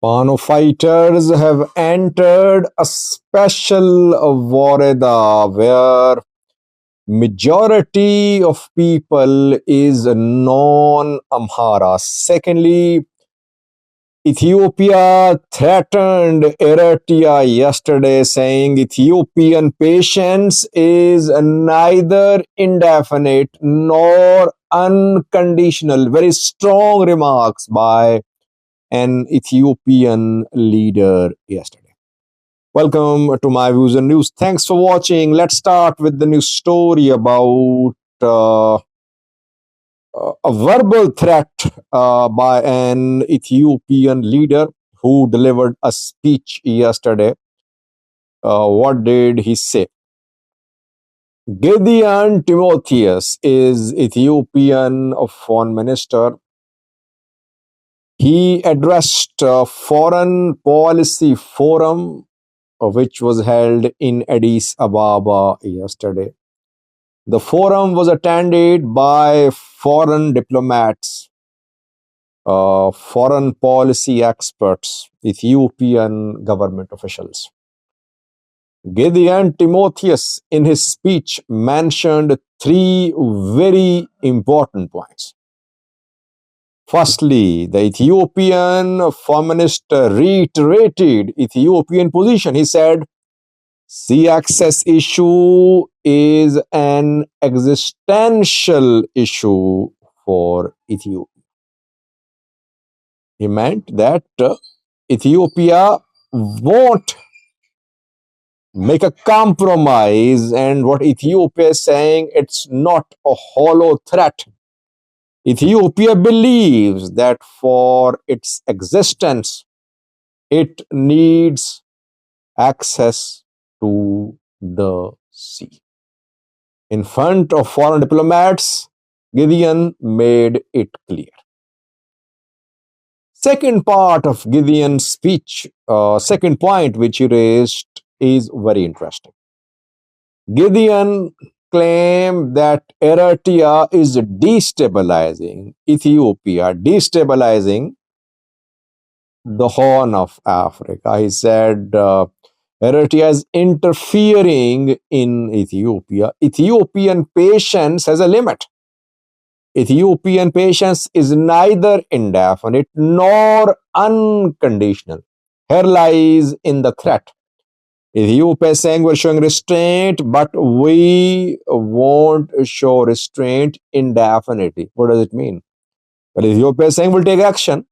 Fano fighters have entered a special Woreda where majority of people is non-Amhara. Secondly, Ethiopia threatened Eritrea yesterday, saying Ethiopian patience is neither indefinite nor unconditional. Very strong remarks by an Ethiopian leader yesterday. Welcome to my views and news. Thanks for watching. Let's start with the news story about a verbal threat by an Ethiopian leader who delivered a speech yesterday. What did he say? Gideon Timotheus is Ethiopian foreign minister. He addressed a foreign policy forum which was held in Addis Ababa yesterday. The forum was attended by foreign diplomats, foreign policy experts, Ethiopian government officials. Gideon Timotheus, in his speech, mentioned three very important points. Firstly, the Ethiopian foreign minister reiterated Ethiopian position. He said, sea access issue is an existential issue for Ethiopia. He meant that Ethiopia won't make a compromise, and what Ethiopia is saying, it's not a hollow threat. Ethiopia believes that for its existence, it needs access to the sea. In front of foreign diplomats, Gideon made it clear. Second part of Gideon's speech, second point which he raised is very interesting. Gideon claimed that Eritrea is destabilizing Ethiopia, destabilizing the Horn of Africa. He said Eritrea is interfering in Ethiopia. Ethiopian patience has a limit. Ethiopian patience is neither indefinite nor unconditional. Here lies in the threat. Ethiopia is saying we're showing restraint, but we won't show restraint indefinitely. What does it mean? Well, Ethiopia is saying we'll take action.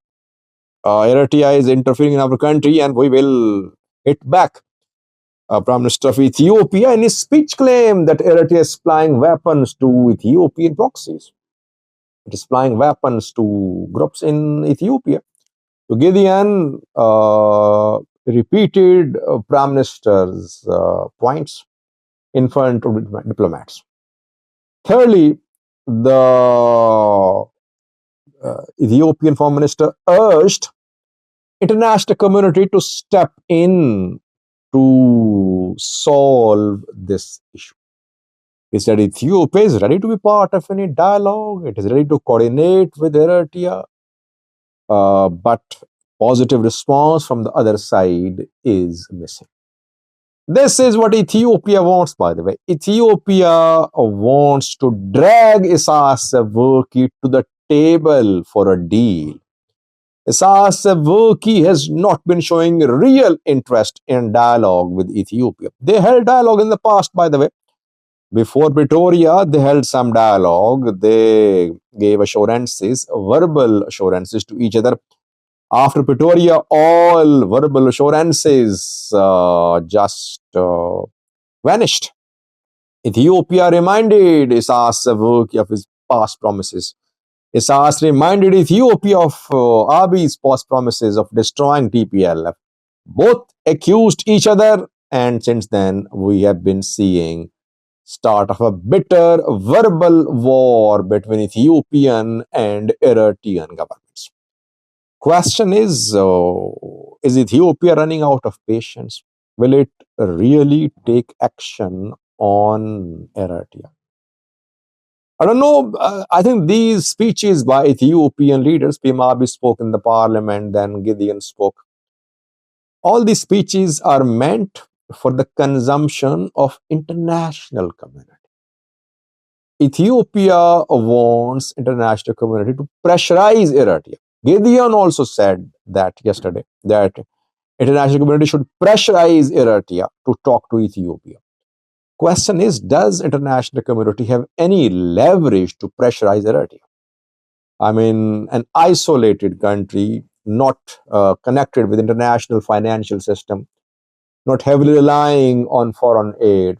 Eritrea is interfering in our country and we will hit back. Prime Minister of Ethiopia in his speech claimed that Eritrea is supplying weapons to Ethiopian proxies. It is supplying weapons to groups in Ethiopia. So Gideon repeated Prime Minister's points in front of diplomats. Thirdly, the Ethiopian Foreign Minister urged international community to step in to solve this issue. He said Ethiopia is ready to be part of any dialogue. It is ready to coordinate with Eritrea. But positive response from the other side is missing. This is what Ethiopia wants, by the way. Ethiopia wants to drag Isaias Afwerki to the table for a deal. Isaias Afwerki has not been showing real interest in dialogue with Ethiopia. They held dialogue in the past, by the way. Before Pretoria, they held some dialogue. They gave assurances, verbal assurances to each other. After Pretoria, all verbal assurances just vanished. Ethiopia reminded Isaias Afwerki of his past promises. Isaias reminded Ethiopia of Abiy's past promises of destroying TPLF. Both accused each other, and since then, we have been seeing start of a bitter verbal war between Ethiopian and Eritrean governments. Question is Ethiopia running out of patience? Will it really take action on Eritrea? I don't know. I think these speeches by Ethiopian leaders, PM Abiy spoke in the parliament, then Gideon spoke. All these speeches are meant for the consumption of international community. Ethiopia wants international community to pressurize Eritrea. Gideon also said that yesterday, that international community should pressurize Eritrea to talk to Ethiopia. Question is, does international community have any leverage to pressurize Eritrea? I mean, an isolated country, not connected with international financial system, not heavily relying on foreign aid,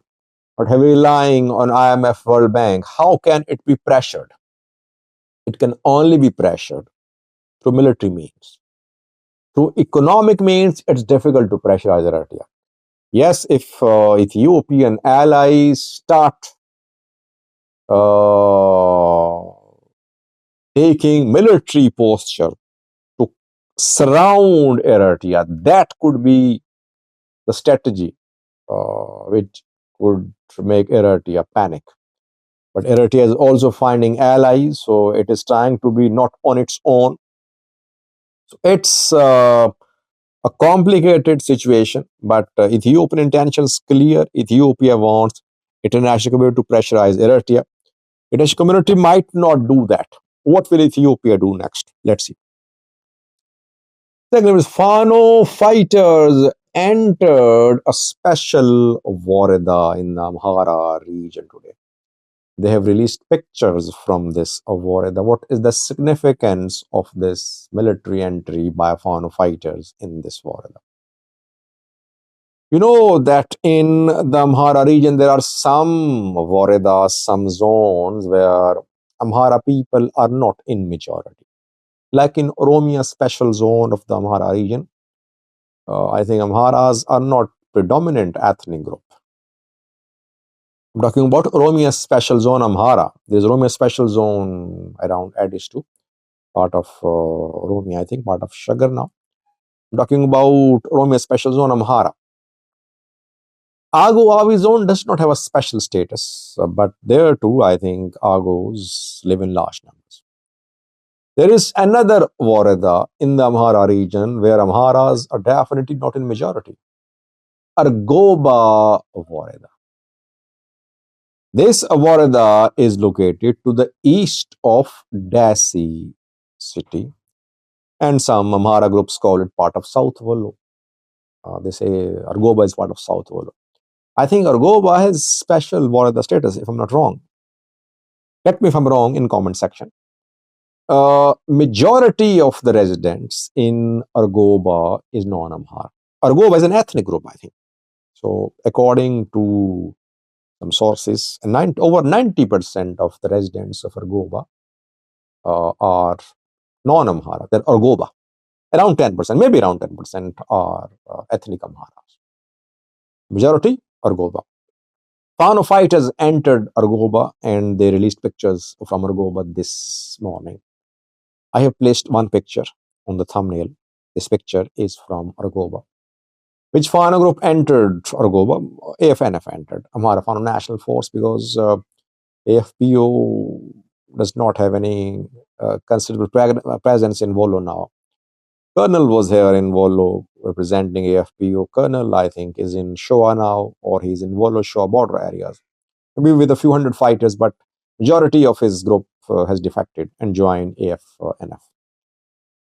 not heavily relying on IMF, World Bank. How can it be pressured? It can only be pressured through military means. Through economic means, it's difficult to pressurize Eritrea. Yes, if Ethiopian allies start uh, taking military posture to surround Eritrea, that could be the strategy which would make Eritrea panic. But Eritrea is also finding allies, so it is trying to be not on its own. So it's a complicated situation, but Ethiopian intentions clear. Ethiopia wants international community to pressurize Eritrea. International community might not do that. What will Ethiopia do next? Let's see. Second is Fano fighters entered a special Woreda in the Amhara region today. They have released pictures from this Woreda. What is the significance of this military entry by Fano fighters in this Woreda? You know that in the Amhara region, there are some Woredas, some zones where Amhara people are not in majority. Like in Oromia special zone of the Amhara region, I think Amharas are not predominant ethnic group. I'm talking about Oromia special zone Amhara. There's Oromia special zone around Addis too, part of Oromia, I think, part of Shagar now. I'm talking about Oromia special zone Amhara. Argoba zone does not have a special status, but there too, I think Argos live in large numbers. There is another Woreda in the Amhara region where Amharas are definitely not in majority. Argoba Woreda. This Woreda is located to the east of Dasi city, and some Amhara groups call it part of South Wollo. They say Argoba is part of South Wollo. I think Argoba has special Woreda status, if I'm not wrong. Let me if I'm wrong in comment section. Majority of the residents in Argoba is non-Amhara. Argoba is an ethnic group, I think. So according to some sources, over 90% of the residents of Argoba are non-Amhara. They're Argoba. Around 10%, maybe around 10% are ethnic Amharas. Majority, Argoba. Fano fighters entered Argoba and they released pictures from Argoba this morning. I have placed one picture on the thumbnail. This picture is from Argoba. Which Fano group entered Argoba? AFNF entered, Amhara Fano National Force, because AFPO does not have any considerable presence in Wollo now. Colonel was here in Wollo representing AFPO. Colonel, I think, is in Shoa now, or he's in Wollo Shoa border areas. Maybe with a few hundred fighters, but majority of his group has defected and joined AFNF.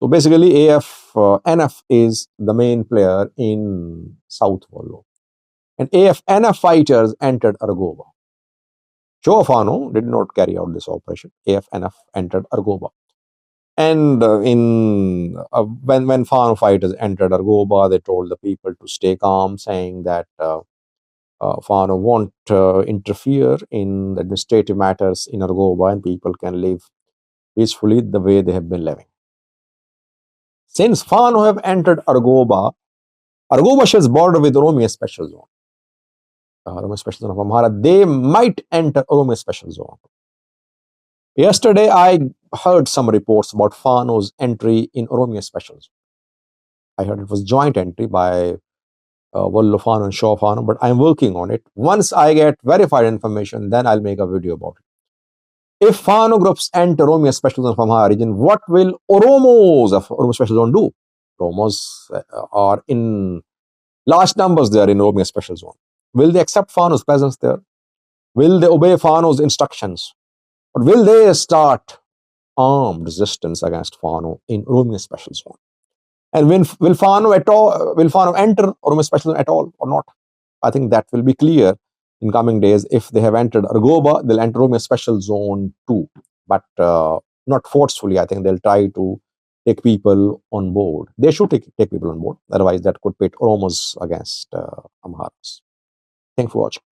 So basically, AFNF is the main player in South Wollo. And AFNF fighters entered Argoba. Shoa Fano did not carry out this operation. AFNF entered Argoba. And when Fano fighters entered Argoba, they told the people to stay calm, saying that Fano won't interfere in the administrative matters in Argoba, and people can live peacefully the way they have been living. Since Fano have entered Argoba, Argoba shares border with Oromia Special Zone. Oromia Special Zone of Amhara, they might enter Oromia Special Zone. Yesterday, I heard some reports about Fano's entry in Oromia Special Zone. I heard it was joint entry by Wollo Fano and Shaw Fano, but I'm working on it. Once I get verified information, then I'll make a video about it. If Fano groups enter Oromia Special Zone of Amhara region, what will Oromos of Oromia Special Zone do? Oromos are in Large numbers there in Oromia Special Zone. Will they accept Fano's presence there? Will they obey Fano's instructions? Or will they start armed resistance against Fano in Oromia Special Zone? And will Fano enter Oromia Special Zone at all or not? I think that will be clear in coming days. If they have entered Argoba, they'll enter Oromia Special Zone too, but not forcefully. I think they'll try to take people on board. They should take people on board. Otherwise, that could pit Oromos against Amharas. Thanks for watching.